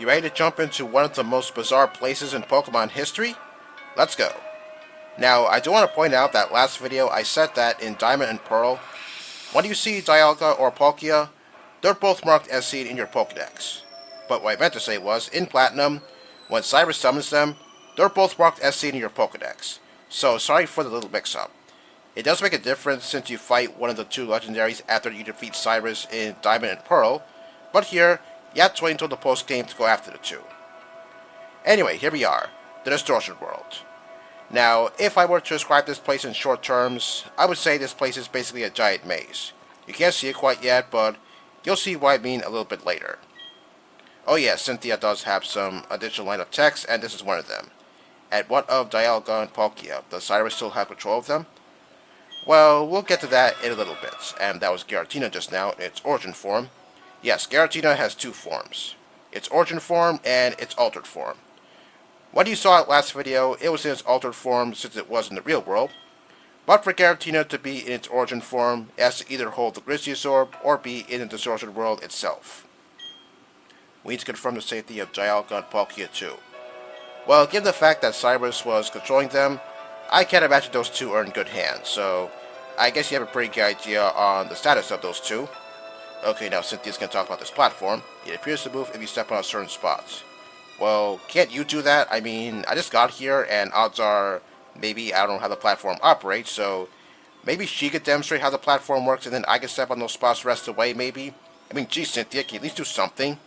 You ready to jump into one of the most bizarre places in Pokemon history? Let's go. Now, I do want to point out that last video I said that in Diamond and Pearl, when you see Dialga or Palkia, they're both marked as seen in your Pokedex. But what I meant to say was, in Platinum, when Cyrus summons them, they're both marked as seen in your Pokedex. So sorry for the little mix-up. It does make a difference since you fight one of the two legendaries after you defeat Cyrus in Diamond and Pearl, but here, you have to wait until the post-game to go after the two. Anyway, here we are, the Distortion World. Now, if I were to describe this place in short terms, I would say this place is basically a giant maze. You can't see it quite yet, but you'll see what I mean a little bit later. Oh yeah, Cynthia does have some additional line of text, and this is one of them. And what of Dialga and Palkia? Does Cyrus still have control of them? Well, we'll get to that in a little bit, and that was Giratina just now in its origin form. Yes, Giratina has two forms. Its origin form and its altered form. When you saw it last video, it was in its altered form since it was in the real world. But for Giratina to be in its origin form, it has to either hold the Grizzlies Orb or be in the Distortion World itself. We need to confirm the safety of Dialga and Palkia too. Well, given the fact that Cyrus was controlling them, I can't imagine those two are in good hands, so I guess you have a pretty good idea on the status of those two. Okay, now Cynthia's going to talk about this platform. It appears to move if you step on a certain spot. Well, can't you do that? I mean, I just got here, and odds are maybe I don't know how the platform operates, so maybe she could demonstrate how the platform works, and then I can step on those spots the rest of the way, maybe? I mean, geez, Cynthia, can you at least do something?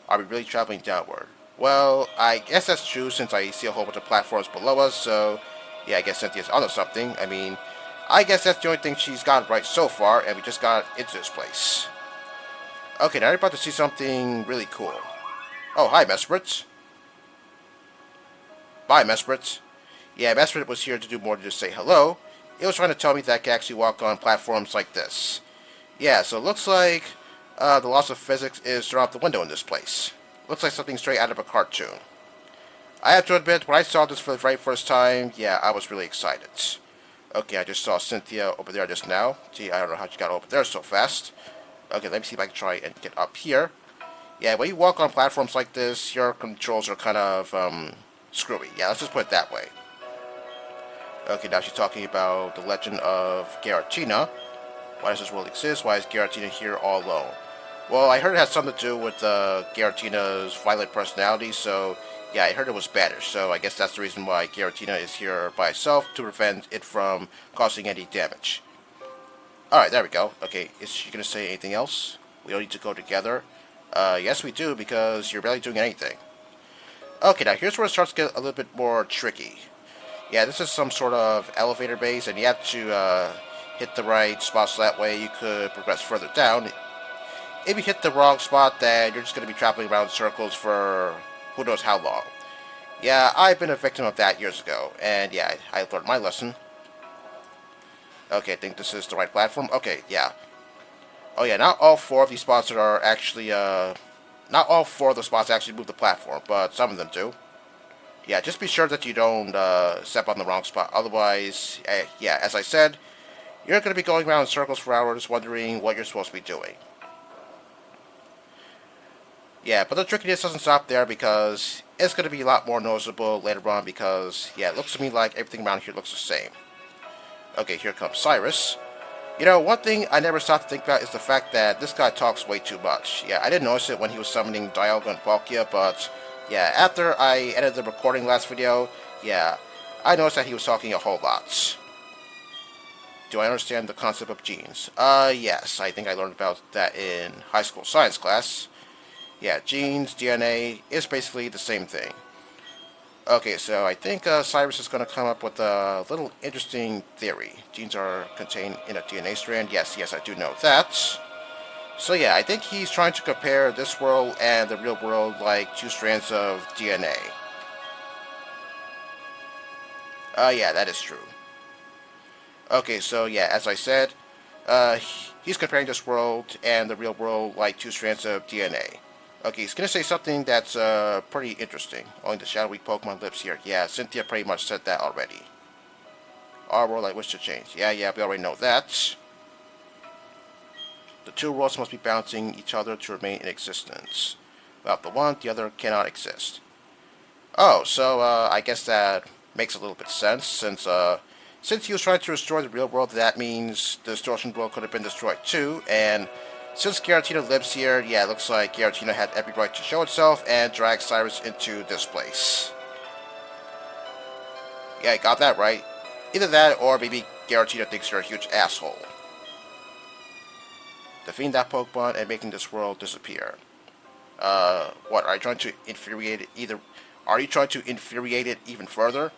Are we really traveling downward? Well, I guess that's true since I see a whole bunch of platforms below us, so yeah, I guess Cynthia's onto something. I mean, I guess that's the only thing she's gotten right so far, and we just got into this place. Okay, now you're about to see something really cool. Oh, hi, Mesprit. Bye, Mesprit. Yeah, Mesprit was here to do more than just say hello. It was trying to tell me that I can actually walk on platforms like this. Yeah, so it looks like the loss of physics is thrown out the window in this place. Looks like something straight out of a cartoon. I have to admit, when I saw this for the very first time, yeah, I was really excited. Okay, I just saw Cynthia over there just now. Gee, I don't know how she got over there so fast. Okay, let me see if I can try and get up here. Yeah, when you walk on platforms like this, your controls are kind of, screwy. Yeah, let's just put it that way. Okay, now she's talking about the legend of Giratina. Why does this world exist? Why is Giratina here all alone? Well, I heard it has something to do with Giratina's violent personality, so yeah, I heard it was banished, so I guess that's the reason why Giratina is here by itself, to prevent it from causing any damage. Alright, there we go. Okay, is she going to say anything else? We don't need to go together. Yes we do, because you're barely doing anything. Okay, now here's where it starts to get a little bit more tricky. Yeah, this is some sort of elevator base, and you have to hit the right spot so that way you could progress further down. If you hit the wrong spot, then you're just going to be traveling around in circles for who knows how long. Yeah, I've been a victim of that years ago, and yeah, I learned my lesson. Okay, I think this is the right platform. Okay, yeah. Oh yeah, not all four of these spots are actually, not all four of the spots actually move the platform, but some of them do. Yeah, just be sure that you don't step on the wrong spot. Otherwise, yeah, as I said, you're going to be going around in circles for hours wondering what you're supposed to be doing. Yeah, but the trickiness doesn't stop there because it's going to be a lot more noticeable later on because, yeah, it looks to me like everything around here looks the same. Okay, here comes Cyrus. You know, one thing I never stopped to think about is the fact that this guy talks way too much. Yeah, I didn't notice it when he was summoning Dialga and Palkia, but yeah, after I edited the recording last video, yeah, I noticed that he was talking a whole lot. Do I understand the concept of genes? Yes, I think I learned about that in high school science class. Yeah, genes, DNA, is basically the same thing. Okay, so I think Cyrus is going to come up with a little interesting theory. Genes are contained in a DNA strand. Yes, I do know that. So yeah, I think he's trying to compare this world and the real world like two strands of DNA. Yeah, that is true. Okay, so yeah, as I said, he's comparing this world and the real world like two strands of DNA. Okay, he's gonna say something that's pretty interesting. Only the shadowy Pokemon lives here. Yeah, Cynthia pretty much said that already. Our world I wish to change. Yeah, we already know that. The two worlds must be balancing each other to remain in existence. Without the one, the other cannot exist. Oh, so I guess that makes a little bit sense, since he was trying to destroy the real world, that means the Distortion World could have been destroyed too, and since Giratina lives here, yeah, it looks like Giratina had every right to show itself and drag Cyrus into this place. Yeah, I got that right. Either that, or maybe Giratina thinks you're a huge asshole. Defeating that Pokemon and making this world disappear. What, are you trying to infuriate it either? Are you trying to infuriate it even further?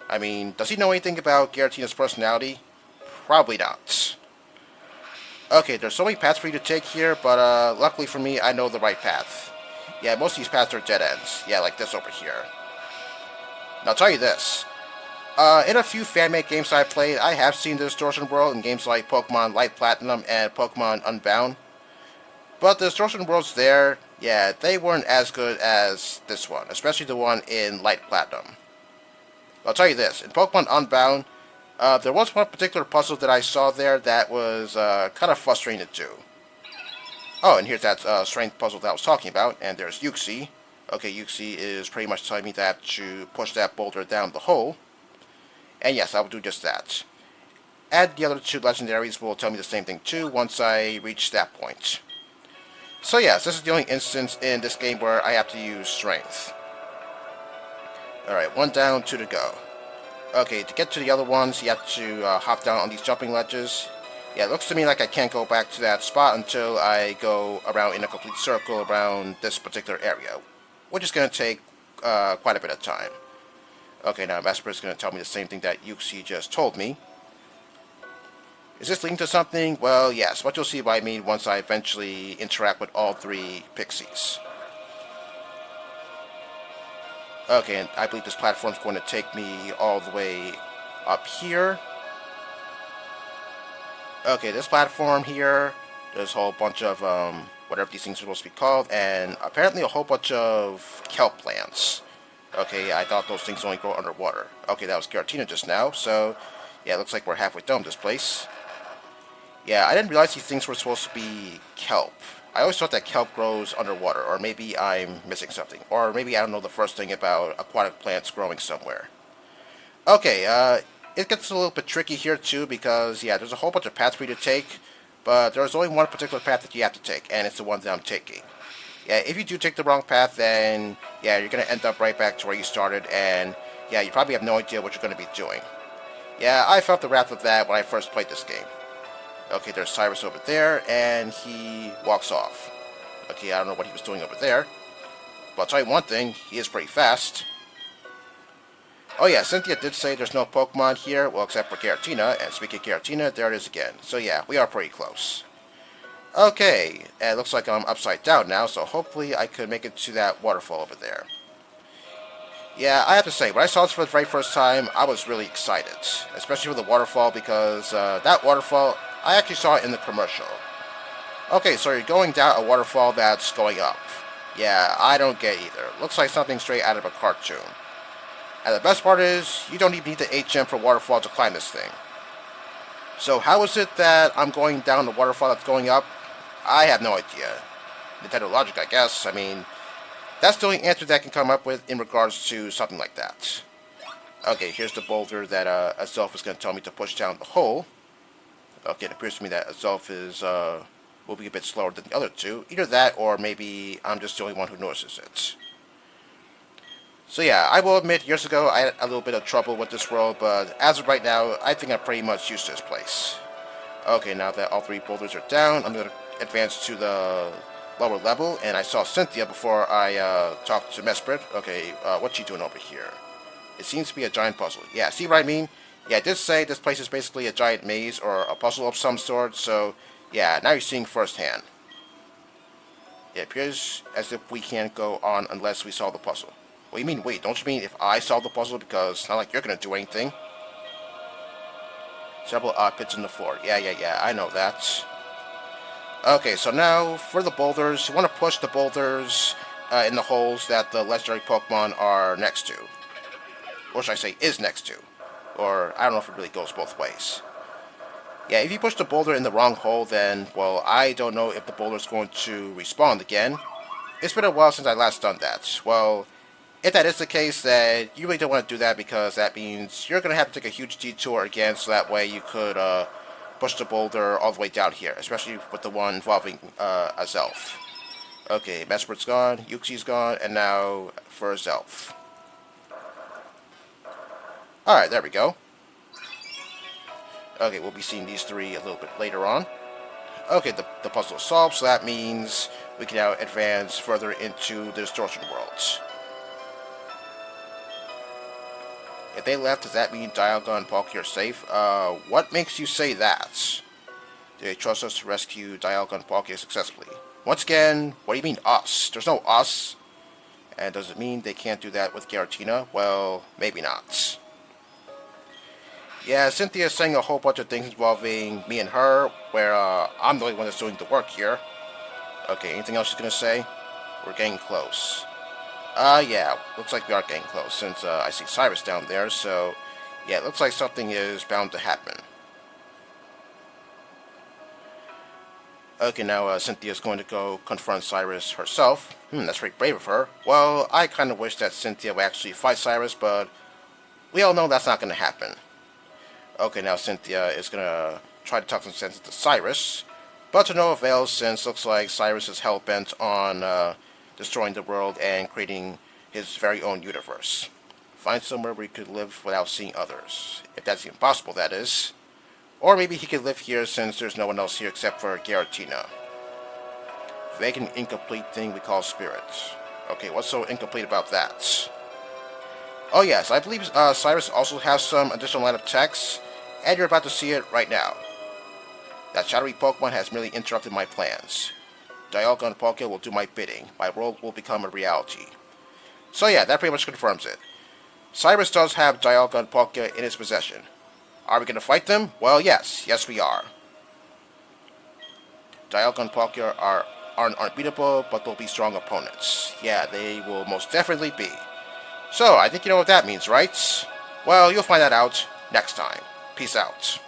I mean, does he know anything about Giratina's personality? Probably not. Okay, there's so many paths for you to take here, but luckily for me, I know the right path. Yeah, most of these paths are dead ends. Yeah, like this over here. Now, I'll tell you this. In a few fan-made games I've played, I have seen the Distortion World in games like Pokemon Light Platinum and Pokemon Unbound. But the Distortion Worlds there, yeah, they weren't as good as this one, especially the one in Light Platinum. I'll tell you this, in Pokemon Unbound, there was one particular puzzle that I saw there that was kind of frustrating to do. Oh, and here's that strength puzzle that I was talking about, and there's Uxie. Okay, Uxie is pretty much telling me that to push that boulder down the hole. And yes, I will do just that. And the other two legendaries will tell me the same thing too once I reach that point. So yes, this is the only instance in this game where I have to use strength. Alright, one down, two to go. Okay, to get to the other ones, you have to hop down on these jumping ledges. Yeah, it looks to me like I can't go back to that spot until I go around in a complete circle around this particular area, which is going to take quite a bit of time. Okay, now Vesper is going to tell me the same thing that Uxie just told me. Is this leading to something? Well, yes, what you'll see what I mean once I eventually interact with all three pixies. Okay, and I believe this platform is going to take me all the way up here. Okay, this platform here, there's a whole bunch of, whatever these things are supposed to be called, and apparently a whole bunch of kelp plants. Okay, I thought those things only grow underwater. Okay, that was Giratina just now, so yeah, it looks like we're halfway done this place. Yeah, I didn't realize these things were supposed to be kelp. I always thought that kelp grows underwater, or maybe I'm missing something. Or maybe I don't know the first thing about aquatic plants growing somewhere. Okay, it gets a little bit tricky here too, because yeah, there's a whole bunch of paths for you to take, but there's only one particular path that you have to take, and it's the one that I'm taking. Yeah, if you do take the wrong path, then yeah, you're going to end up right back to where you started, and yeah, you probably have no idea what you're going to be doing. Yeah, I felt the wrath of that when I first played this game. Okay, there's Cyrus over there, and he walks off. Okay, I don't know what he was doing over there, but I'll tell you one thing, he is pretty fast. Oh yeah, Cynthia did say there's no Pokemon here, well, except for Giratina, and speaking of Giratina, there it is again. So yeah, we are pretty close. Okay, and it looks like I'm upside down now, so hopefully I could make it to that waterfall over there. Yeah, I have to say, when I saw this for the very first time, I was really excited, especially for the waterfall, because that waterfall, I actually saw it in the commercial. Okay, so you're going down a waterfall that's going up. Yeah, I don't get either. Looks like something straight out of a cartoon. And the best part is, you don't even need the HM for waterfall to climb this thing. So how is it that I'm going down the waterfall that's going up? I have no idea. Nintendo logic, I guess. I mean, that's the only answer that I can come up with in regards to something like that. Okay, here's the boulder that Azelf is going to tell me to push down the hole. Okay, it appears to me that Azelf is moving a bit slower than the other two. Either that, or maybe I'm just the only one who notices it. So yeah, I will admit, years ago I had a little bit of trouble with this world, but as of right now, I think I'm pretty much used to this place. Okay, now that all three boulders are down, I'm going to advance to the lower level, and I saw Cynthia before I talked to Mesprit. Okay, what's she doing over here? It seems to be a giant puzzle. Yeah, see what I mean? Yeah, I did say this place is basically a giant maze, or a puzzle of some sort, so yeah, now you're seeing firsthand. It appears as if we can't go on unless we solve the puzzle. What do you mean, wait, don't you mean if I solve the puzzle, because it's not like you're going to do anything? Several odd pits in the floor. Yeah, I know that. Okay, so now, for the boulders, you want to push the boulders in the holes that the legendary Pokemon are next to. Or should I say, is next to. Or, I don't know if it really goes both ways. Yeah, if you push the boulder in the wrong hole, then, well, I don't know if the boulder is going to respawn again. It's been a while since I last done that. Well, if that is the case, then you really don't want to do that because that means you're going to have to take a huge detour again, so that way you could push the boulder all the way down here, especially with the one involving a Zelf. Okay, Mesper's gone, Yuxi's gone, and now for a Zelf. Alright, there we go. Okay, we'll be seeing these three a little bit later on. Okay, the puzzle is solved, so that means we can now advance further into the Distortion World. If they left, does that mean Dialga and Palkia are safe? What makes you say that? Do they trust us to rescue Dialga and Palkia successfully? Once again, what do you mean us? There's no us. And does it mean they can't do that with Giratina? Well, maybe not. Yeah, Cynthia's saying a whole bunch of things involving me and her, where I'm the only one that's doing the work here. Okay, anything else she's gonna say? We're getting close. Yeah, looks like we are getting close, since I see Cyrus down there, so yeah, it looks like something is bound to happen. Okay, now Cynthia's going to go confront Cyrus herself. That's very brave of her. Well, I kind of wish that Cynthia would actually fight Cyrus, but we all know that's not going to happen. Okay, now Cynthia is going to try to talk some sense to Cyrus, but to no avail, since looks like Cyrus is hell-bent on destroying the world and creating his very own universe. Find somewhere where he could live without seeing others. If that's even possible, that is. Or maybe he could live here since there's no one else here except for Giratina. Vague and incomplete thing we call spirit. Okay, what's so incomplete about that? Oh yes, I believe Cyrus also has some additional line of text, and you're about to see it right now. That shadowy Pokemon has merely interrupted my plans. Dialga and Palkia will do my bidding. My world will become a reality. So yeah, that pretty much confirms it. Cyrus does have Dialga and Palkia in his possession. Are we going to fight them? Well, yes. Yes, we are. Dialga and Palkia aren't unbeatable, but they'll be strong opponents. Yeah, they will most definitely be. So, I think you know what that means, right? Well, you'll find that out next time. Peace out.